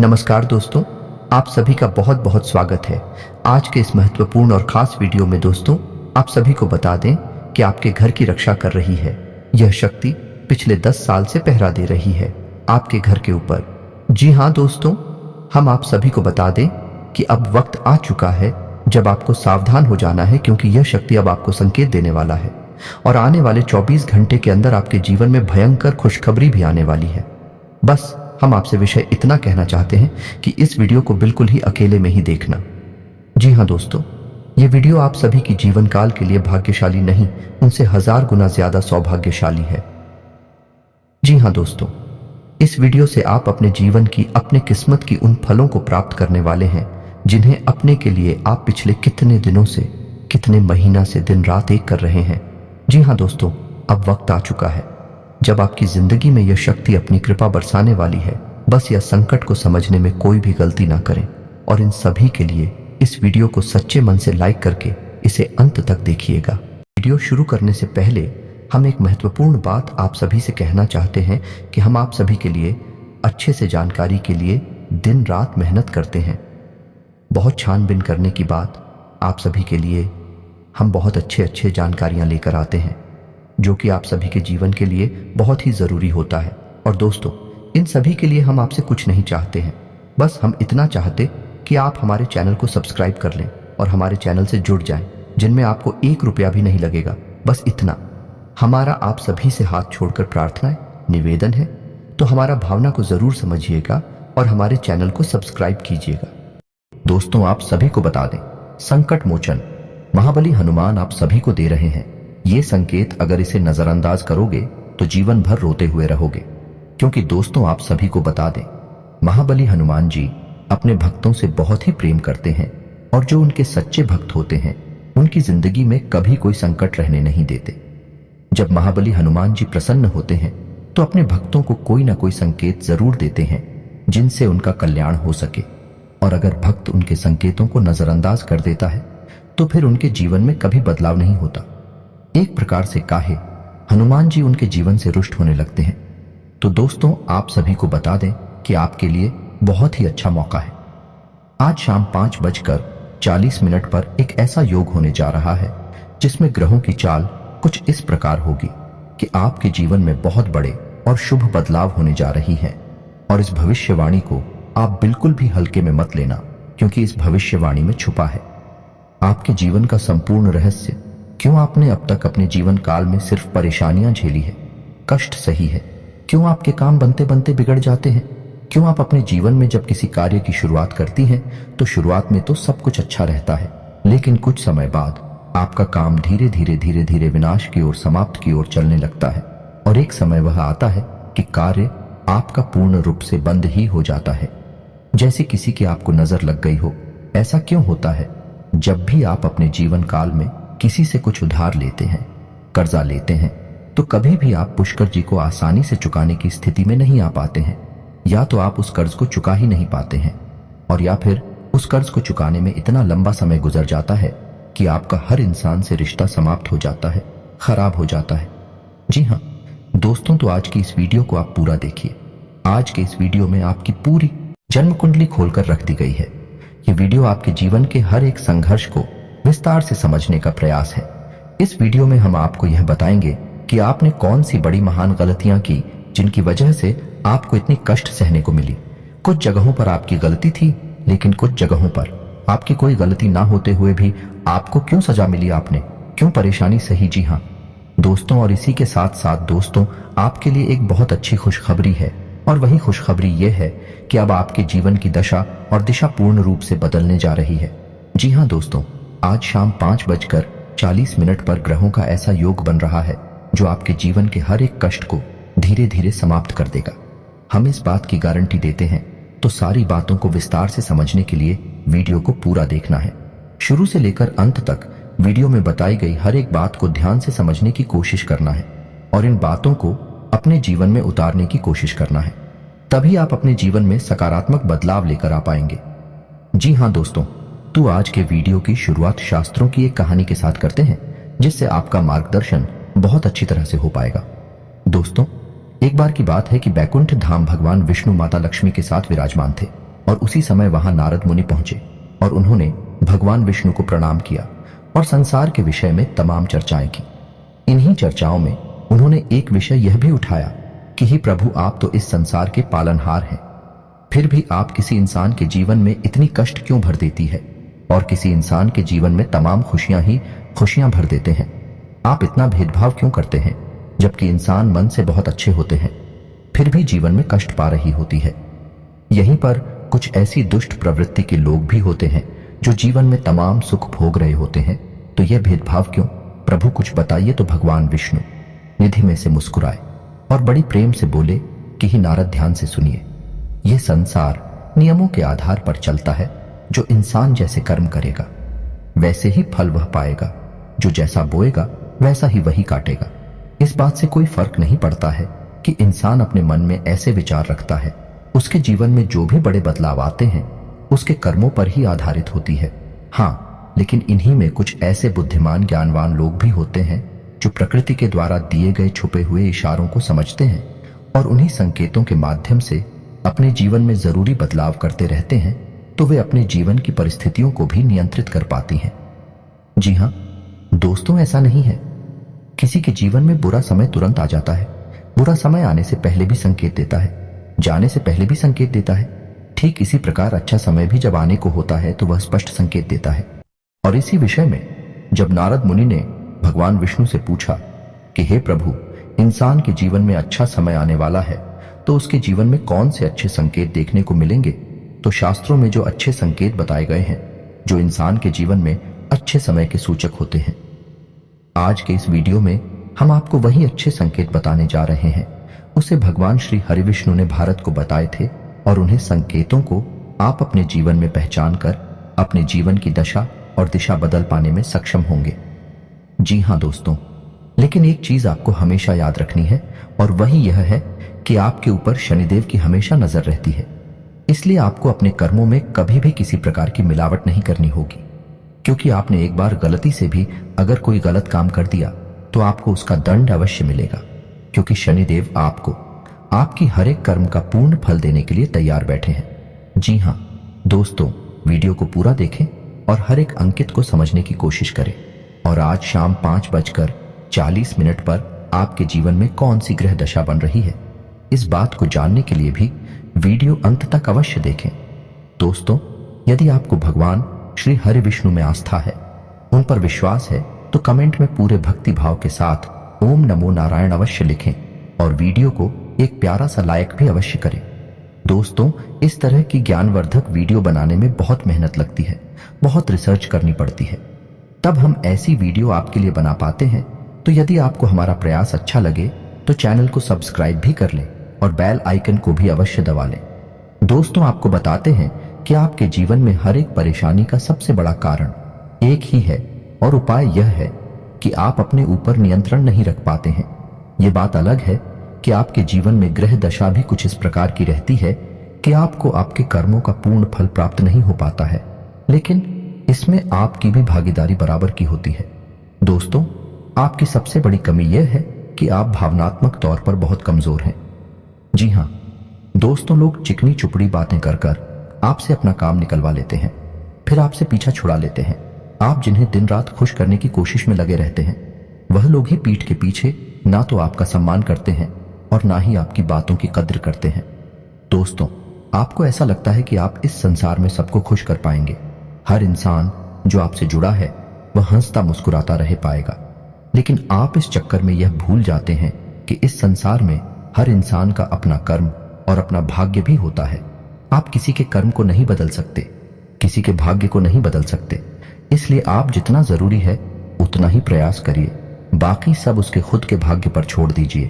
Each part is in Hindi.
नमस्कार दोस्तों, आप सभी का बहुत बहुत स्वागत है। आज के इस महत्वपूर्ण और खास वीडियो में दोस्तों आप सभी को बता दें कि आपके घर की रक्षा कर रही है यह शक्ति पिछले 10 साल से पहरा दे रही है आपके घर के ऊपर। जी हाँ दोस्तों, हम आप सभी को बता दें कि अब वक्त आ चुका है जब आपको सावधान हो जाना है, क्योंकि यह शक्ति अब आपको संकेत देने वाला है और आने वाले 24 घंटे के अंदर आपके जीवन में भयंकर खुशखबरी भी आने वाली है। बस हम आपसे विषय इतना कहना चाहते हैं कि इस वीडियो को बिल्कुल ही अकेले में ही देखना। जी हाँ दोस्तों, ये वीडियो आप सभी की जीवन काल के लिए भाग्यशाली नहीं, उनसे 1000 गुना ज्यादा सौभाग्यशाली है। जी हाँ दोस्तों, इस वीडियो से आप अपने जीवन की, अपने किस्मत की उन फलों को प्राप्त करने वाले हैं जिन्हें अपने के लिए आप पिछले कितने दिनों से, कितने महीना से दिन रात एक कर रहे हैं। जी हाँ दोस्तों, अब वक्त आ चुका है जब आपकी जिंदगी में यह शक्ति अपनी कृपा बरसाने वाली है। बस यह संकट को समझने में कोई भी गलती ना करें और इन सभी के लिए इस वीडियो को सच्चे मन से लाइक करके इसे अंत तक देखिएगा। वीडियो शुरू करने से पहले हम एक महत्वपूर्ण बात आप सभी से कहना चाहते हैं कि हम आप सभी के लिए अच्छे से जानकारी के लिए दिन रात मेहनत करते हैं। बहुत छानबीन करने की बात आप सभी के लिए हम बहुत अच्छे जानकारियां लेकर आते हैं जो कि आप सभी के जीवन के लिए बहुत ही ज़रूरी होता है। और दोस्तों, इन सभी के लिए हम आपसे कुछ नहीं चाहते हैं, बस हम इतना चाहते कि आप हमारे चैनल को सब्सक्राइब कर लें और हमारे चैनल से जुड़ जाएं, जिनमें आपको 1 रुपया भी नहीं लगेगा। बस इतना हमारा आप सभी से हाथ छोड़कर प्रार्थना है, निवेदन है, तो हमारा भावना को ज़रूर समझिएगा और हमारे चैनल को सब्सक्राइब कीजिएगा। दोस्तों, आप सभी को बता दें, संकट मोचन महाबली हनुमान आप सभी को दे रहे हैं ये संकेत। अगर इसे नजरअंदाज करोगे तो जीवन भर रोते हुए रहोगे, क्योंकि दोस्तों आप सभी को बता दें, महाबली हनुमान जी अपने भक्तों से बहुत ही प्रेम करते हैं और जो उनके सच्चे भक्त होते हैं उनकी जिंदगी में कभी कोई संकट रहने नहीं देते। जब महाबली हनुमान जी प्रसन्न होते हैं तो अपने भक्तों को कोई ना कोई संकेत जरूर देते हैं जिनसे उनका कल्याण हो सके, और अगर भक्त उनके संकेतों को नजरअंदाज कर देता है तो फिर उनके जीवन में कभी बदलाव नहीं होता। एक प्रकार से काहे हनुमान जी उनके जीवन से रुष्ट होने लगते हैं। तो दोस्तों, आप सभी को बता दें कि आपके लिए बहुत ही अच्छा मौका है। आज शाम 5:40 पर एक ऐसा योग होने जा रहा है जिसमें ग्रहों की चाल कुछ इस प्रकार होगी कि आपके जीवन में बहुत बड़े और शुभ बदलाव होने जा रही है। और इस भविष्यवाणी को आप बिल्कुल भी हल्के में मत लेना, क्योंकि इस भविष्यवाणी में छुपा है आपके जीवन का संपूर्ण रहस्य। क्यों आपने अब तक अपने जीवन काल में सिर्फ परेशानियां झेली है, कष्ट सही है? क्यों आपके काम बनते बनते बिगड़ जाते हैं? क्यों आप अपने जीवन में जब किसी कार्य की शुरुआत करती हैं तो शुरुआत में तो सब कुछ अच्छा रहता है, लेकिन कुछ समय बाद आपका काम धीरे धीरे विनाश की ओर, समाप्त की ओर चलने लगता है और एक समय वह आता है कि कार्य आपका पूर्ण रूप से बंद ही हो जाता है, जैसे किसी की आपको नजर लग गई हो। ऐसा क्यों होता है? जब भी आप अपने जीवन काल में किसी से कुछ उधार लेते हैं, कर्जा लेते हैं, तो कभी भी आप पुष्कर जी को आसानी से चुकाने की स्थिति में नहीं आ पाते हैं। या तो आप उस कर्ज को चुका ही नहीं पाते हैं, और या फिर उस कर्ज को चुकाने में इतना लंबा समय गुजर जाता है कि आपका हर इंसान से रिश्ता समाप्त हो जाता है, खराब हो जाता है। जी हाँ दोस्तों, तो आज की इस वीडियो को आप पूरा देखिए। आज के इस वीडियो में आपकी पूरी जन्म कुंडली खोलकर रख दी गई है। ये वीडियो आपके जीवन के हर एक संघर्ष को विस्तार से समझने का प्रयास है। इस वीडियो में हम आपको यह बताएंगे कि आपने कौन सी बड़ी महान गलतियां की जिनकी वजह से आपको इतनी कष्ट सहने को मिली। कुछ जगहों पर आपकी गलती थी, लेकिन कुछ जगहों पर आपकी कोई गलती ना होते हुए भी आपको क्यों सजा मिली, आपने क्यों परेशानी सही। जी हाँ दोस्तों, और इसी के साथ साथ दोस्तों आपके लिए एक बहुत अच्छी खुशखबरी है, और वही खुशखबरी ये है कि अब आपके जीवन की दशा और दिशा पूर्ण रूप से बदलने जा रही है। जी हाँ दोस्तों, आज शाम 5:40 पर ग्रहों का ऐसा योग बन रहा है जो आपके जीवन के हर एक कष्ट को धीरे धीरे समाप्त कर देगा। हम इस बात की गारंटी देते हैं, तो सारी बातों को विस्तार से समझने के लिए वीडियो को पूरा देखना है। शुरू से लेकर अंत तक वीडियो में बताई गई हर एक बात को ध्यान से समझने की कोशिश करना है और इन बातों को अपने जीवन में उतारने की कोशिश करना है। तभी आप अपने जीवन में सकारात्मक बदलाव लेकर आ पाएंगे। जी हाँ दोस्तों, तो आज के वीडियो की शुरुआत शास्त्रों की एक कहानी के साथ करते हैं, जिससे आपका मार्गदर्शन बहुत अच्छी तरह से हो पाएगा। दोस्तों, एक बार की बात है कि बैकुंठ धाम भगवान विष्णु माता लक्ष्मी के साथ विराजमान थे। और उसी समय वहां नारद मुनि पहुंचे और उन्होंने भगवान विष्णु को प्रणाम किया और संसार के विषय में तमाम चर्चाएं की। इन्हीं चर्चाओं में उन्होंने एक विषय यह भी उठाया कि हे प्रभु, आप तो इस संसार के पालनहार हैं, फिर भी आप किसी इंसान के जीवन में इतनी कष्ट क्यों भर देती है और किसी इंसान के जीवन में तमाम खुशियां ही खुशियां भर देते हैं। आप इतना भेदभाव क्यों करते हैं, जबकि इंसान मन से बहुत अच्छे होते हैं फिर भी जीवन में कष्ट पा रही होती है। यहीं पर कुछ ऐसी दुष्ट प्रवृत्ति के लोग भी होते हैं जो जीवन में तमाम सुख भोग रहे होते हैं, तो यह भेदभाव क्यों? प्रभु कुछ बताइए। तो भगवान विष्णु निधि में से मुस्कुराए और बड़ी प्रेम से बोले कि ही नारद, ध्यान से सुनिए। यह संसार नियमों के आधार पर चलता है। जो इंसान जैसे कर्म करेगा वैसे ही फल वह पाएगा, जो जैसा बोएगा वैसा ही वही काटेगा। इस बात से कोई फर्क नहीं पड़ता है कि इंसान अपने मन में ऐसे विचार रखता है, उसके जीवन में जो भी बड़े बदलाव आते हैं उसके कर्मों पर ही आधारित होती है। हाँ, लेकिन इन्हीं में कुछ ऐसे बुद्धिमान ज्ञानवान लोग भी होते हैं जो प्रकृति के द्वारा दिए गए छुपे हुए इशारों को समझते हैं और उन्हीं संकेतों के माध्यम से अपने जीवन में जरूरी बदलाव करते रहते हैं, तो वे अपने जीवन की परिस्थितियों को भी नियंत्रित कर पाती हैं। जी हाँ दोस्तों, ऐसा नहीं है किसी के जीवन में बुरा समय तुरंत आ जाता है। बुरा समय आने से पहले भी संकेत देता है, जाने से पहले भी संकेत देता है। ठीक इसी प्रकार अच्छा समय भी जब आने को होता है तो वह स्पष्ट संकेत देता है। और इसी विषय में जब नारद मुनि ने भगवान विष्णु से पूछा कि हे प्रभु, इंसान के जीवन में अच्छा समय आने वाला है तो उसके जीवन में कौन से अच्छे संकेत देखने को मिलेंगे, तो शास्त्रों में जो अच्छे संकेत बताए गए हैं जो इंसान के जीवन में अच्छे समय के सूचक होते हैं, आज के इस वीडियो में हम आपको वही अच्छे संकेत बताने जा रहे हैं। उसे भगवान श्री हरिविष्णु ने भारत को बताए थे और उन्हें संकेतों को आप अपने जीवन में पहचान कर अपने जीवन की दशा और दिशा बदल पाने में सक्षम होंगे। जी हाँ दोस्तों, लेकिन एक चीज आपको हमेशा याद रखनी है और वही यह है कि आपके ऊपर शनिदेव की हमेशा नजर रहती है। इसलिए आपको अपने कर्मों में कभी भी किसी प्रकार की मिलावट नहीं करनी होगी, क्योंकि आपने एक बार गलती से भी अगर कोई गलत काम कर दिया तो आपको उसका दंड अवश्य मिलेगा, क्योंकि शनिदेव आपको आपकी हर एक कर्म का पूर्ण फल देने के लिए तैयार बैठे हैं। जी हाँ दोस्तों, वीडियो को पूरा देखें और हर एक अंकित को समझने की कोशिश करें। और आज शाम 5:40 पर आपके जीवन में कौन सी ग्रह दशा बन रही है, इस बात को जानने के लिए भी वीडियो अंत तक अवश्य देखें। दोस्तों, यदि आपको भगवान श्री हरि विष्णु में आस्था है, उन पर विश्वास है, तो कमेंट में पूरे भक्ति भाव के साथ ओम नमो नारायण अवश्य लिखें और वीडियो को एक प्यारा सा लाइक भी अवश्य करें। दोस्तों, इस तरह की ज्ञानवर्धक वीडियो बनाने में बहुत मेहनत लगती है, बहुत रिसर्च करनी पड़ती है, तब हम ऐसी वीडियो आपके लिए बना पाते हैं। तो यदि आपको हमारा प्रयास अच्छा लगे तो चैनल को सब्सक्राइब भी कर लें और बेल आइकन को भी अवश्य दबा लें। दोस्तों, आपको बताते हैं कि आपके जीवन में हर एक परेशानी का सबसे बड़ा कारण एक ही है और उपाय यह है कि आप अपने ऊपर नियंत्रण नहीं रख पाते हैं। ये बात अलग है कि आपके जीवन में ग्रह दशा भी कुछ इस प्रकार की रहती है कि आपको आपके कर्मों का पूर्ण फल प्राप्त नहीं हो पाता है, लेकिन इसमें आपकी भी भागीदारी बराबर की होती है। दोस्तों, आपकी सबसे बड़ी कमी यह है कि आप भावनात्मक तौर पर बहुत कमजोर हैं। जी हाँ दोस्तों, लोग चिकनी चुपड़ी बातें कर कर आपसे अपना काम निकलवा लेते हैं, फिर आपसे पीछा छुड़ा लेते हैं। आप जिन्हें दिन रात खुश करने की कोशिश में लगे रहते हैं, वह लोग ही पीठ के पीछे ना तो आपका सम्मान करते हैं और ना ही आपकी बातों की कद्र करते हैं। दोस्तों, आपको ऐसा लगता है कि आप इस संसार में सबको खुश कर पाएंगे, हर इंसान जो आपसे जुड़ा है वह हंसता मुस्कुराता रह पाएगा, लेकिन आप इस चक्कर में यह भूल जाते हैं कि इस संसार में हर इंसान का अपना कर्म और अपना भाग्य भी होता है। आप किसी के कर्म को नहीं बदल सकते, किसी के भाग्य को नहीं बदल सकते, इसलिए आप जितना जरूरी है उतना ही प्रयास करिए, बाकी सब उसके खुद के भाग्य पर छोड़ दीजिए।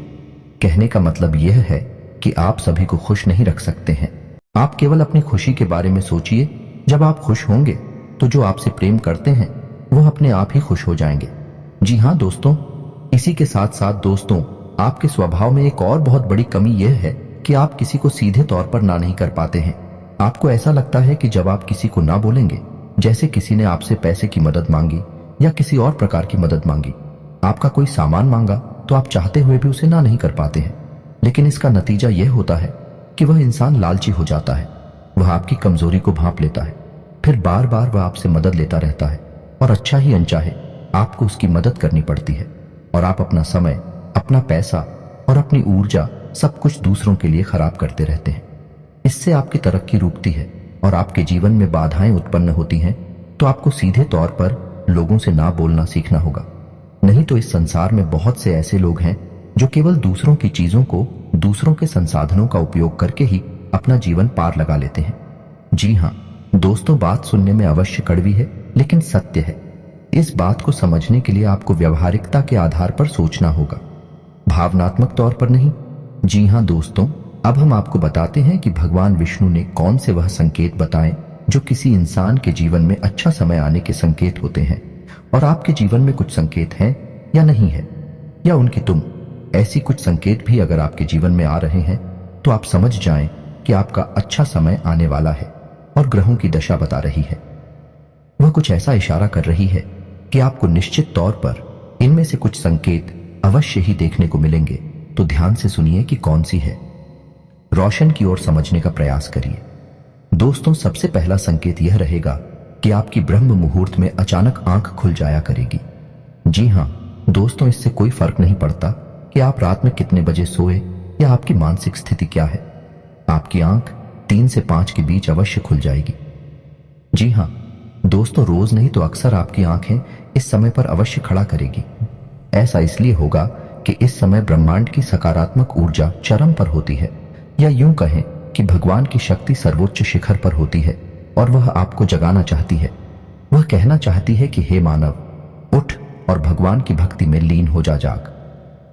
कहने का मतलब यह है कि आप सभी को खुश नहीं रख सकते हैं। आप केवल अपनी खुशी के बारे में सोचिए। जब आप खुश होंगे तो जो आपसे प्रेम करते हैं वह अपने आप ही खुश हो जाएंगे। जी हाँ दोस्तों, इसी के साथ साथ दोस्तों, आपके स्वभाव में एक और बहुत बड़ी कमी यह है कि आप किसी को सीधे तौर पर ना नहीं कर पाते हैं। आपको ऐसा लगता है कि जब आप किसी को ना बोलेंगे, जैसे किसी ने आपसे पैसे की मदद मांगी या किसी और प्रकार की मदद मांगी, आपका कोई सामान मांगा, तो आप चाहते हुए भी उसे ना नहीं कर पाते हैं। लेकिन इसका नतीजा यह होता है कि वह इंसान लालची हो जाता है, वह आपकी कमजोरी को भांप लेता है, फिर बार बार वह आपसे मदद लेता रहता है और अच्छा ही अनचाहे आपको उसकी मदद करनी पड़ती है और आप अपना समय, अपना पैसा और अपनी ऊर्जा सब कुछ दूसरों के लिए खराब करते रहते हैं। इससे आपकी तरक्की रुकती है और आपके जीवन में बाधाएं उत्पन्न होती हैं। तो आपको सीधे तौर पर लोगों से ना बोलना सीखना होगा, नहीं तो इस संसार में बहुत से ऐसे लोग हैं जो केवल दूसरों की चीजों को, दूसरों के संसाधनों का उपयोग करके ही अपना जीवन पार लगा लेते हैं। जी हाँ दोस्तों, बात सुनने में अवश्य कड़वी है लेकिन सत्य है। इस बात को समझने के लिए आपको व्यवहारिकता के आधार पर सोचना होगा, भावनात्मक तौर पर नहीं। जी हाँ दोस्तों, अब हम आपको बताते हैं कि भगवान विष्णु ने कौन से वह संकेत बताए जो किसी इंसान के जीवन में अच्छा समय आने के संकेत होते हैं। और आपके जीवन में कुछ संकेत हैं या नहीं है, या उनकी तुम ऐसी कुछ संकेत भी अगर आपके जीवन में आ रहे हैं तो आप समझ जाएं कि आपका अच्छा समय आने वाला है और ग्रहों की दशा बता रही है। वह कुछ ऐसा इशारा कर रही है कि आपको निश्चित तौर पर इनमें से कुछ संकेत अवश्य ही देखने को मिलेंगे। तो ध्यान से सुनिए कि कौन सी है। रोशन की ओर समझने का प्रयास करिए। दोस्तों, सबसे पहला संकेत यह रहेगा कि आपकी ब्रह्म मुहूर्त में अचानक आंख खुल जाया करेगी। जी हां दोस्तों, इससे कोई फर्क नहीं पड़ता कि आप रात में कितने बजे सोए या आपकी मानसिक स्थिति क्या है, आपकी आंख 3 से 5 के बीच अवश्य खुल जाएगी। जी हां दोस्तों, रोज नहीं तो अक्सर आपकी आंखें इस समय पर अवश्य खड़ा करेगी। ऐसा इसलिए होगा कि इस समय ब्रह्मांड की सकारात्मक ऊर्जा चरम पर होती है, या यूं कहें कि भगवान की शक्ति सर्वोच्च शिखर पर होती है और वह आपको जगाना चाहती है। वह कहना चाहती है कि हे मानव, उठ और भगवान की भक्ति में लीन हो जा, जाग।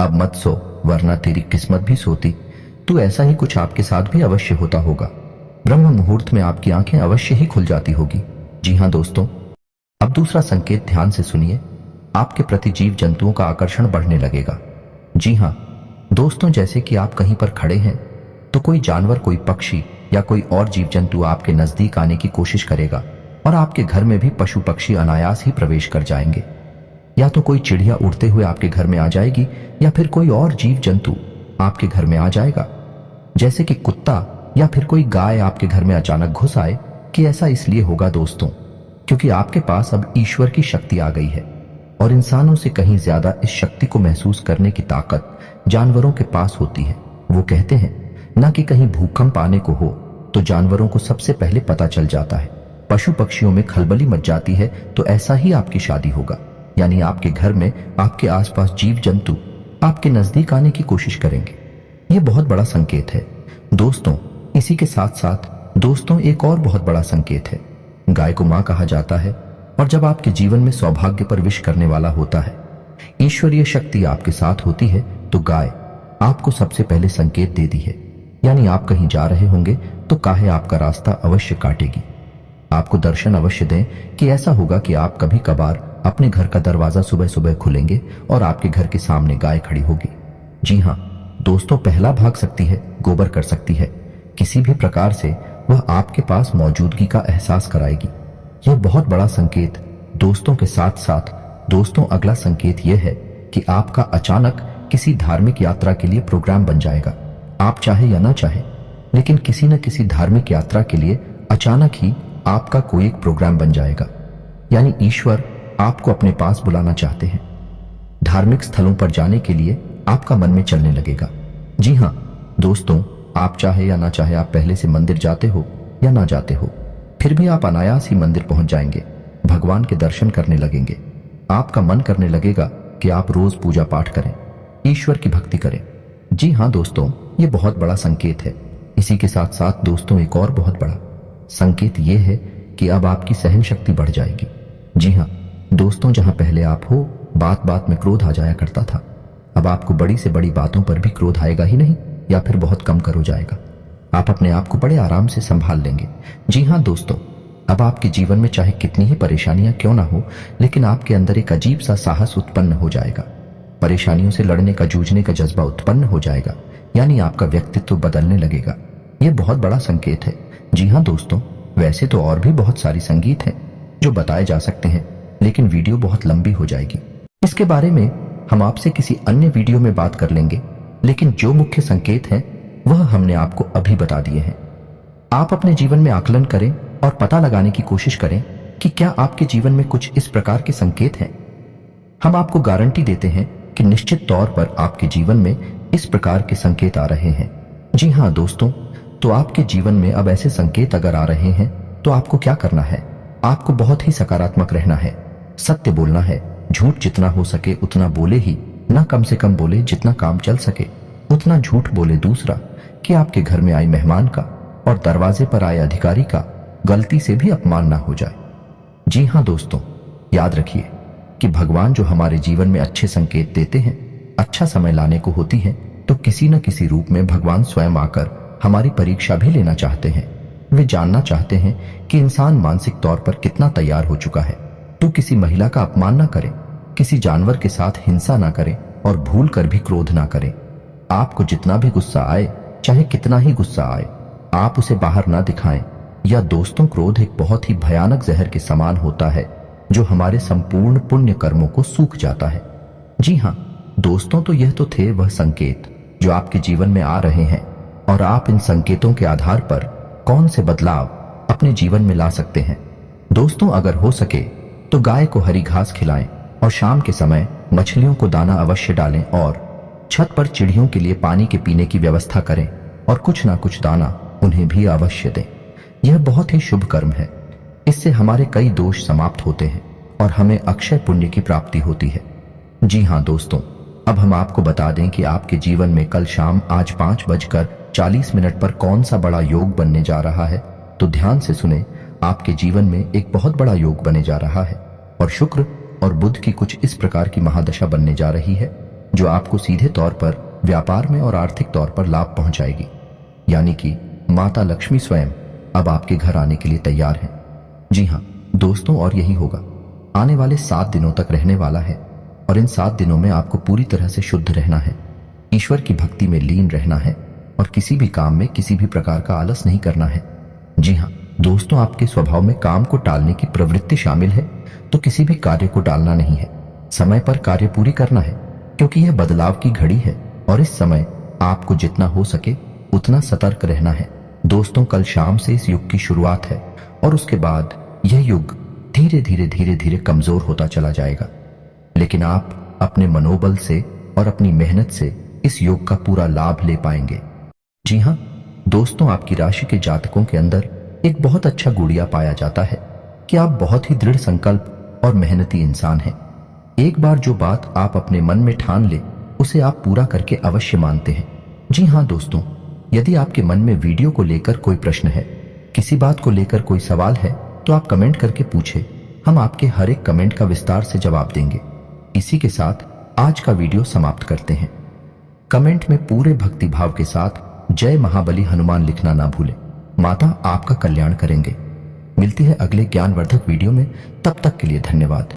अब मत सो, वरना तेरी किस्मत भी सोती। तो ऐसा ही कुछ आपके साथ भी अवश्य होता होगा। ब्रह्म मुहूर्त में आपकी आंखें अवश्य ही खुल जाती होगी। जी हां दोस्तों, अब दूसरा संकेत ध्यान से सुनिए। आपके प्रति जीव जंतुओं का आकर्षण बढ़ने लगेगा। जी हां दोस्तों, जैसे कि आप कहीं पर खड़े हैं तो कोई जानवर, कोई पक्षी या कोई और जीव जंतु आपके नजदीक आने की कोशिश करेगा और आपके घर में भी पशु पक्षी अनायास ही प्रवेश कर जाएंगे। या तो कोई चिड़िया उड़ते हुए आपके घर में आ जाएगी या फिर कोई और जीव जंतु आपके घर में आ जाएगा, जैसे कि कुत्ता या फिर कोई गाय आपके घर में अचानक घुस आए। कि ऐसा इसलिए होगा दोस्तों क्योंकि आपके पास अब ईश्वर की शक्ति आ गई है और इंसानों से कहीं ज्यादा इस शक्ति को महसूस करने की ताकत जानवरों के पास होती है। वो कहते हैं ना कि कहीं भूकंप आने को हो तो जानवरों को सबसे पहले पता चल जाता है, पशु पक्षियों में खलबली मच जाती है। तो ऐसा ही आपकी शादी होगा, यानी आपके घर में आपके आसपास जीव जंतु आपके नजदीक आने की कोशिश करेंगे। ये बहुत बड़ा संकेत है दोस्तों। इसी के साथ साथ दोस्तों एक और बहुत बड़ा संकेत है। गाय को मां कहा जाता है और जब आपके जीवन में सौभाग्य पर विश करने वाला होता है, ईश्वरीय शक्ति आपके साथ होती है, तो गाय आपको सबसे पहले संकेत देती है। यानी आप कहीं जा रहे होंगे तो काहे आपका रास्ता अवश्य काटेगी, आपको दर्शन अवश्य दें कि ऐसा होगा कि आप कभी कभार अपने घर का दरवाजा सुबह सुबह खुलेंगे और आपके घर के सामने गाय खड़ी होगी। जी हां दोस्तों, पहला भाग सकती है, गोबर कर सकती है, किसी भी प्रकार से वह आपके पास मौजूदगी का एहसास कराएगी। यह बहुत बड़ा संकेत दोस्तों के साथ साथ दोस्तों अगला संकेत यह है कि आपका अचानक किसी धार्मिक यात्रा के लिए प्रोग्राम बन जाएगा। आप चाहे या ना चाहे, लेकिन किसी न किसी धार्मिक यात्रा के लिए अचानक ही आपका कोई एक प्रोग्राम बन जाएगा। यानी ईश्वर आपको अपने पास बुलाना चाहते हैं। धार्मिक स्थलों पर जाने के लिए आपका मन में चलने लगेगा। जी हां दोस्तों, आप चाहे या ना चाहे, आप पहले से मंदिर जाते हो या ना जाते हो, फिर भी आप अनायास ही मंदिर पहुंच जाएंगे, भगवान के दर्शन करने लगेंगे। आपका मन करने लगेगा कि आप रोज पूजा पाठ करें, ईश्वर की भक्ति करें। जी हां दोस्तों, ये बहुत बड़ा संकेत है। इसी के साथ साथ दोस्तों एक और बहुत बड़ा संकेत ये है कि अब आपकी सहन शक्ति बढ़ जाएगी। जी हां दोस्तों, जहां पहले आप हो बात बात में क्रोध आ जाया करता था, अब आपको बड़ी से बड़ी बातों पर भी क्रोध आएगा ही नहीं, या फिर बहुत कम कर हो जाएगा। आप अपने आप को बड़े आराम से संभाल लेंगे। जी हां दोस्तों, अब आपके जीवन में चाहे कितनी ही परेशानियां क्यों ना हो, लेकिन आपके अंदर एक अजीब सा साहस उत्पन्न हो जाएगा। परेशानियों से लड़ने का, जूझने का जज्बा उत्पन्न हो जाएगा, यानी आपका व्यक्तित्व बदलने लगेगा। यह बहुत बड़ा संकेत है। जी हां दोस्तों, वैसे तो और भी बहुत सारी संगीत हैं जो बताए जा सकते हैं, लेकिन वीडियो बहुत लंबी हो जाएगी। इसके बारे में हम आपसे किसी अन्य वीडियो में बात कर लेंगे, लेकिन जो मुख्य संकेत हैं वह हमने आपको अभी बता दिए हैं। आप अपने जीवन में आकलन करें और पता लगाने की कोशिश करें कि क्या आपके जीवन में कुछ इस प्रकार के संकेत हैं। हम आपको गारंटी देते हैं कि निश्चित तौर पर आपके जीवन में इस प्रकार के संकेत आ रहे हैं। जी हाँ दोस्तों, तो आपके जीवन में अब ऐसे संकेत अगर आ रहे हैं तो आपको क्या करना है? आपको बहुत ही सकारात्मक रहना है, सत्य बोलना है, झूठ जितना हो सके उतना बोले ही, ना कम से कम बोले, जितना काम चल सके उतना झूठ बोले। दूसरा कि आपके घर में आए मेहमान का और दरवाजे पर आए अधिकारी का गलती से भी अपमान ना हो जाए। जी हाँ दोस्तों, याद रखिए कि भगवान जो हमारे जीवन में अच्छे संकेत देते हैं, अच्छा समय लाने को होती है, तो किसी न किसी रूप में भगवान स्वयं आकर हमारी परीक्षा भी लेना चाहते हैं। वे जानना चाहते हैं कि इंसान मानसिक तौर पर कितना तैयार हो चुका है। तो किसी महिला का अपमान ना करें, किसी जानवर के साथ हिंसा ना करें और भूल कर भी क्रोध ना करें। आपको जितना भी गुस्सा आए, चाहे कितना ही गुस्सा आए, आप उसे बाहर ना दिखाएं। या दोस्तों, क्रोध एक बहुत ही भयानक जहर के समान होता है जो हमारे संपूर्ण पुण्य कर्मों को सूख जाता है। जी हाँ दोस्तों, तो यह तो थे वह संकेत जो आपके जीवन में आ रहे हैं और आप इन संकेतों के आधार पर कौन से बदलाव अपने जीवन में ला सकते हैं। दोस्तों, अगर हो सके तो गाय को हरी घास खिलाएं और शाम के समय मछलियों को दाना अवश्य डालें और छत पर चिड़ियों के लिए पानी के पीने की व्यवस्था करें और कुछ ना कुछ दाना उन्हें भी अवश्य दें। यह बहुत ही शुभ कर्म है। इससे हमारे कई दोष समाप्त होते हैं और हमें अक्षय पुण्य की प्राप्ति होती है। जी हाँ दोस्तों, अब हम आपको बता दें कि आपके जीवन में कल शाम आज 5:40 पर कौन सा बड़ा योग बनने जा रहा है। तो ध्यान से सुने, आपके जीवन में एक बहुत बड़ा योग बने जा रहा है और शुक्र और बुध की कुछ इस प्रकार की महादशा बनने जा रही है जो आपको सीधे तौर पर व्यापार में और आर्थिक तौर पर लाभ पहुंचाएगी। यानी कि माता लक्ष्मी स्वयं अब आपके घर आने के लिए तैयार हैं। जी हाँ दोस्तों, और यही होगा, आने वाले 7 दिनों तक रहने वाला है और इन 7 दिनों में आपको पूरी तरह से शुद्ध रहना है, ईश्वर की भक्ति में लीन रहना है और किसी भी काम में किसी भी प्रकार का आलस नहीं करना है। जी हाँ दोस्तों, आपके स्वभाव में काम को टालने की प्रवृत्ति शामिल है, तो किसी भी कार्य को टालना नहीं है, समय पर कार्य पूरी करना है, क्योंकि यह बदलाव की घड़ी है और इस समय आपको जितना हो सके उतना सतर्क रहना है। दोस्तों, कल शाम से इस युग की शुरुआत है और उसके बाद यह युग धीरे धीरे कमजोर होता चला जाएगा, लेकिन आप अपने मनोबल से और अपनी मेहनत से इस योग का पूरा लाभ ले पाएंगे। जी हाँ दोस्तों, आपकी राशि के जातकों के अंदर एक बहुत अच्छा गुड़िया पाया जाता है कि आप बहुत ही दृढ़ संकल्प और मेहनती इंसान हैं। एक बार जो बात आप अपने मन में ठान ले उसे आप पूरा करके अवश्य मानते हैं। जी हाँ दोस्तों, यदि आपके मन में वीडियो को लेकर कोई प्रश्न है, किसी बात को लेकर कोई सवाल है, तो आप कमेंट करके पूछे, हम आपके हर एक कमेंट का विस्तार से जवाब देंगे। इसी के साथ आज का वीडियो समाप्त करते हैं। कमेंट में पूरे भक्ति भाव के साथ जय महाबली हनुमान लिखना ना भूलें। माता आपका कल्याण करेंगे। मिलती है अगले ज्ञानवर्धक वीडियो में, तब तक के लिए धन्यवाद।